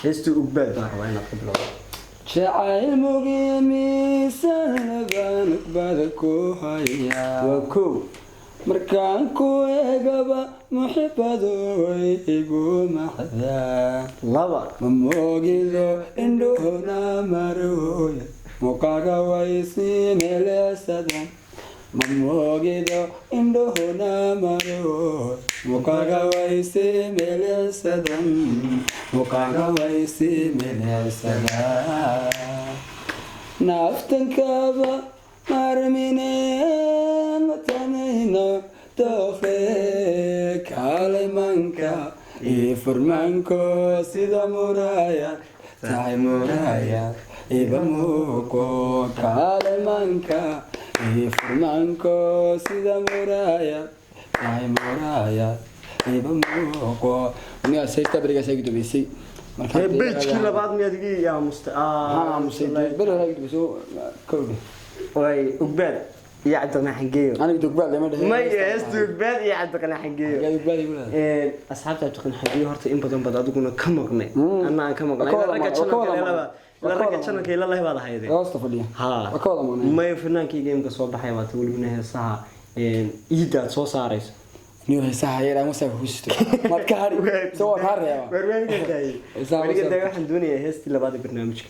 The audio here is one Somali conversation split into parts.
heestu ugbaad baa rabaa inaad ka bilowdo jacayl mugiimi sanabaan ugbada ku hayaa waa kow markaan ku eegaba muxibadu way igu maxdaa laba ma moogido indhuhuna marooya muuqaaga way sii meelesadan ma moogido indhuhuna marooya muuqaaga way sii meelesadan muuqaaga way sii meelesadan naftankaba marmineen matanayno dookhe kaalemanka iyo furmanko sida muraya tahay muraya iba muuqo kaalemanka iyo furmanko sida muraya tahay muraya iba muuqo aniga sayta bariga saygu dubaysay marka beejki labaad miyadigi yaa musay bariga dubayso kowde way ugbaad iyo cabdiqani xangeeyo aniga ugbaad lama dhahay may heestu ugbaad iyo cabdiqani xangeeyo asxaabta cabdiqani xangeeyo horta in badan bad adiguna ka maqnay anna aan ka maqnay ragga channelka ila lahayd hayde hoosta fadhiya ha kooda maqnay may fanaankii gameka soo baxay waa waliba heesaha iidaad soo saarayso niyo heesaha yar ama saaka husto mad ka hari soo ka reeba wariga day waxaan doonayaa heestii labaad ee barnaamijka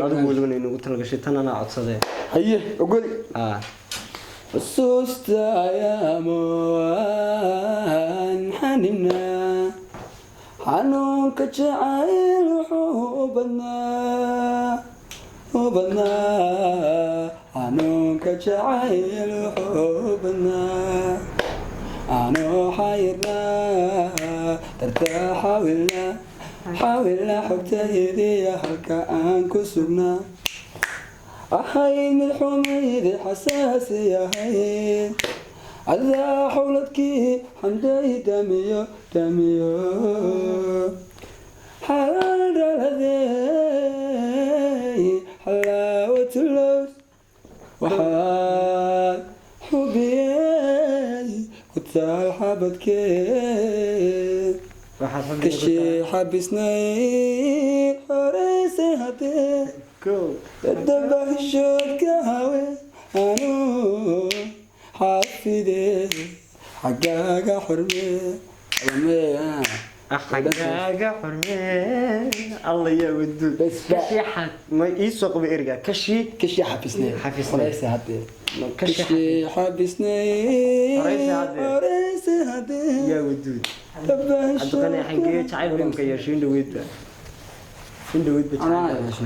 adigu waliba inuu talagashay tan ana codsadee haye ogoli xusuusta ayaamoan xanina xanuunka jacayl wuxuu badnaa xanuunka jacayl wuxuu badnaa anoo xayirnaa dartaa xawilna xogtaydiya halka aan ku sugnaa ahayd mid xumaydi xasaasi ahayd cadaa xowladkii xamday damiyo xaladhaladey xalaawatulows waxaad xubiyey ku taal xabadkee kashii xabisnay horeysay haddee dabahshoodka hawe anuu xafidee xagaaga xurmee xagaaga xurmee alla yaa waduud ma iisoo qaba eriga kashii xabisnay horeysay haddee kashii xabisnay horeysay haddee yaa waduud cabdiqani xangeeyo jacayl horanka yeeshay indhaweydba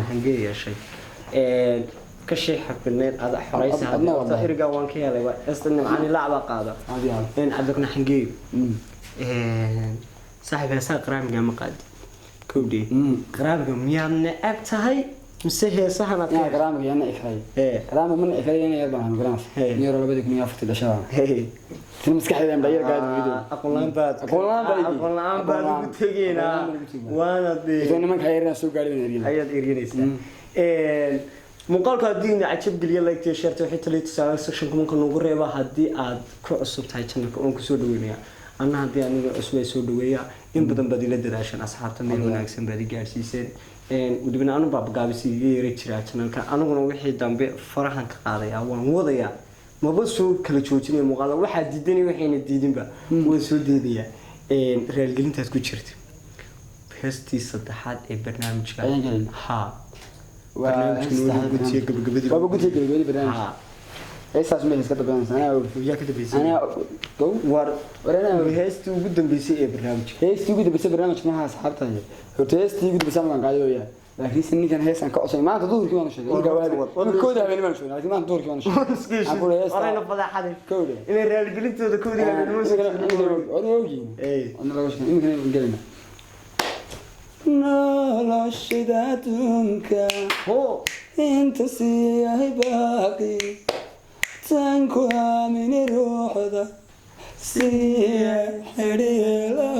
xangeeyo yeeshay kashii xabisnayd ada xoreysa haddee eriga waan ka helay esta nimcani lacba qaada cabdiqani xangeeyo صاحب هسا قرامي ما قاد كودي قرامي ميان نعب تهي مسهي صحنا يا قرامي انا اكراي قرامي من اكراي انا يربح قرام نيرو لبدك نيا فتي دشا تن مسكحيدا مدير قاعد ويدو اقولان باد تجينا وانا دي انا ما خيرنا سو غاري نيرين اياد ايرينيسا muuqaalka hadii cajab galiya like share waxay taliye tusaale section kuma noogu reeba hadii aad ku cusub tahay channelka oo ku soo dhaweynaya anna hadii aniga cusub soo dhaweeya in badan bad ila dadaashan asxaabta meel wanaagsan baad gaarsiiseen udubna anu baab gaabisi yeeray jira channelka aniguna wixii dambe farahan ka qaadaya waan wadaya maba soo kala joojinay muuqaal waxa diidanay waxayna diidinba way soo deedaya real gelintaas ku jirta heestii saddexaad ee barnaamijka ha gabagabadii barnaamij heestaas ma iska dambeeyay yaa ka dambeysay heestii ugu dambeysay ee barnaamijka barnaamijka ma asxaabta horta heestii ugu dambeysay ma qaadayo laakiin si ninkan heesan ka cusay maanta duhurkii waan sheegay kooda habeen ma sheegay laakiin maanta duhurkii waan sheegay warayna fadaxaday kooda inay raali gelintooda koodii habeen ma sheegay ana laga sheegay in kan galina noloshada adduunka inta siyahay baaqi tan ku aamini ruuxda siya xidhiilo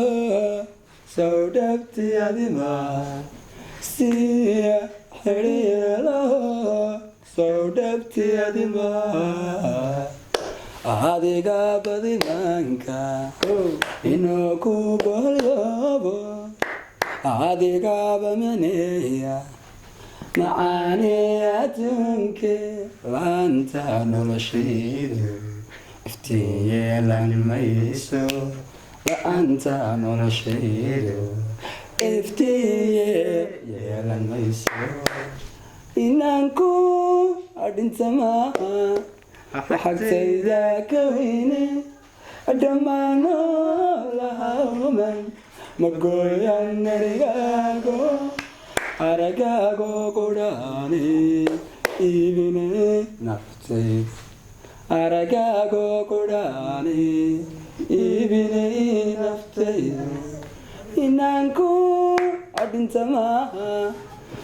soo dhabti adima siya xidhiilo soo dhabti adima adiga badimanka inuu ku bolyoobo adigaaba maneeya macaani adduunke laanta noloshaydu iftiin yeelan mayso laanta noloshaydu iftiin yeelan mayso inanku adintamaha waxagtayda ka weyne dhammaano lahawman magooyan aragaago qudhaane iibine naftayda aragaago qudhaane iibine naftayda inanku adintamaha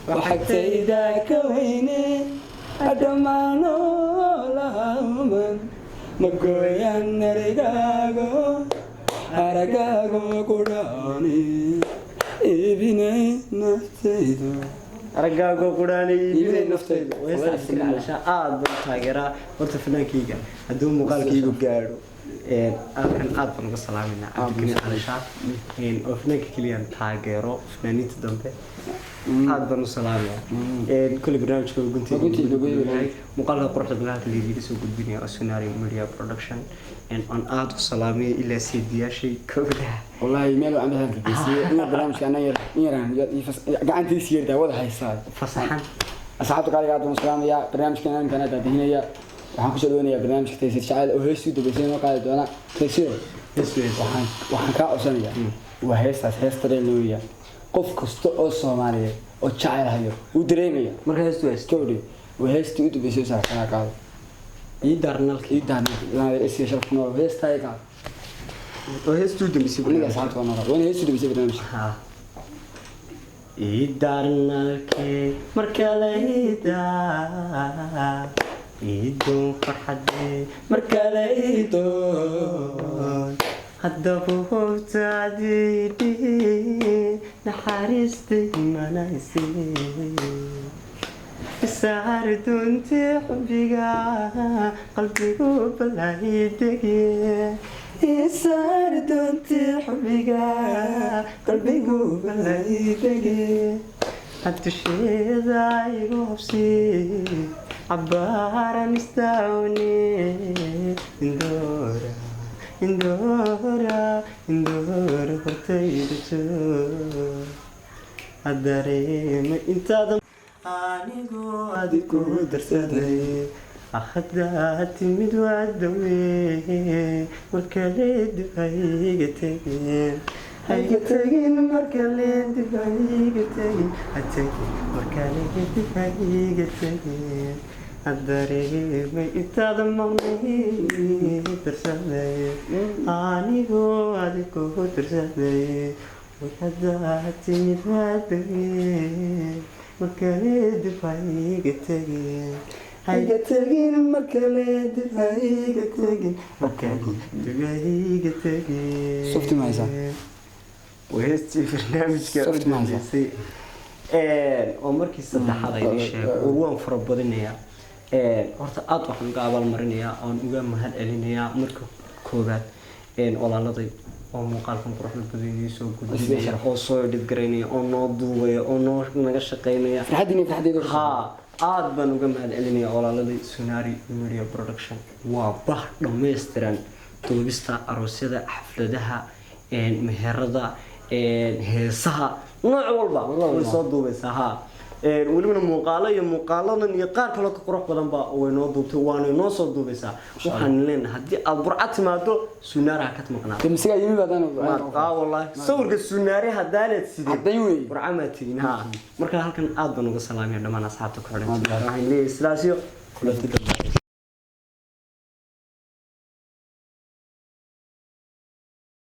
waxagtayda ka weyne dhammaano lahawman magooyan aragaago qudhaane iibine naftayda aragaago qudhaane iibine naftayda aad baan taageeraa horta fanaankayga hadduu muuqaalkaygu gaadho halkan aad baan uga salaaminaa cabdikariin calishaa oo fanaanka keliyaan taageero fanaaniinta dambe aad baan u salaamaya kulli barnaamijka guntiyahay muuqaalka quruxda bagaalka liidiga soo gudbinaya oo Sonari Media Production on aad u salaamay ilaa sidiyaashay koodaha wallahi meel aan badan ka geysay in barnaamijka ana yaraan gacantiisa yarda wada haysaa fasaxan asxaabta qaaliga aad baan salaamaya barnaamijkan aan kana daadinaya waxaan ku soo dhawanayaa barnaamijka Taysir Jacayl oo heestu dabaysay oo qaadi doona Taysir waxaan ka codsanayaa waa heesta reelooya qof kasta oo Soomaaliyeed oo jacayl hayo uu dareemaya marka heestu kowdi waa heestu u dabaysay saarkana qaado iidarnalkii inaa isii sharafno heesta ay qaado oo heestu dabaysay waliga saarto nara waa heestu dabaysay barnaamijka iidarnalkii marka la iidaa iidoo farxadee marka la iidoo haddaba hobtaadii naxariistay manaysay isaar doontii xubbiga qalbigu balaydege isaar doontii xubbiga qalbigu balaydege haddusheeda igu hobsii عبارة نستاوني اندورا هرتيدتو الدريم انت ضم انيقو ادكو درسدي اخدات مدوادوي والكليد هيقتين هيقتين مركليد هيقتين هتين مركليد هيقتين الدريم انت ضمني درسدي انيقو ادكو درسدي والكليد مدوادوي والكليد هيقتين هيقتين مركليد هيقتين مركليد هيقتين شفت معي وهستي برنامج شفت معي oo markii saddexaad ay sheego oo waan farabadinaya horta aad waxaan uga abaal marinayaa oo uga mahad celinayaa marka koobaad walaaladay oo muuqaalkan quruxda badan soo gudbinaya oo soo dhigreynaya oo noo duubaya oo noo naga shaqeynaya farxadina ha aad baan uga mahad celinayaa walaaladay Sonari Media Production waa bah dhameystiran duubista aroosyada xafladaha meherada heesaha nooc walba way soo duubaysaa ha waliba muuqaalo iyo muuqaaladan iyo qaar kale ka qurux badan ba way noo duubtay waana noo soo duubaysaa waxaan leenahay hadii aad burcad timaado Sonari ka maqnaa tamsiga yimi badan wallahi sawirka Sonari hadaanad sidii haday way burcad ma tigin ha marka halkan aad baan uga salaamay dhamaan asxaabta ku xidhan waxaan leeyahay sidaas iyo kulafti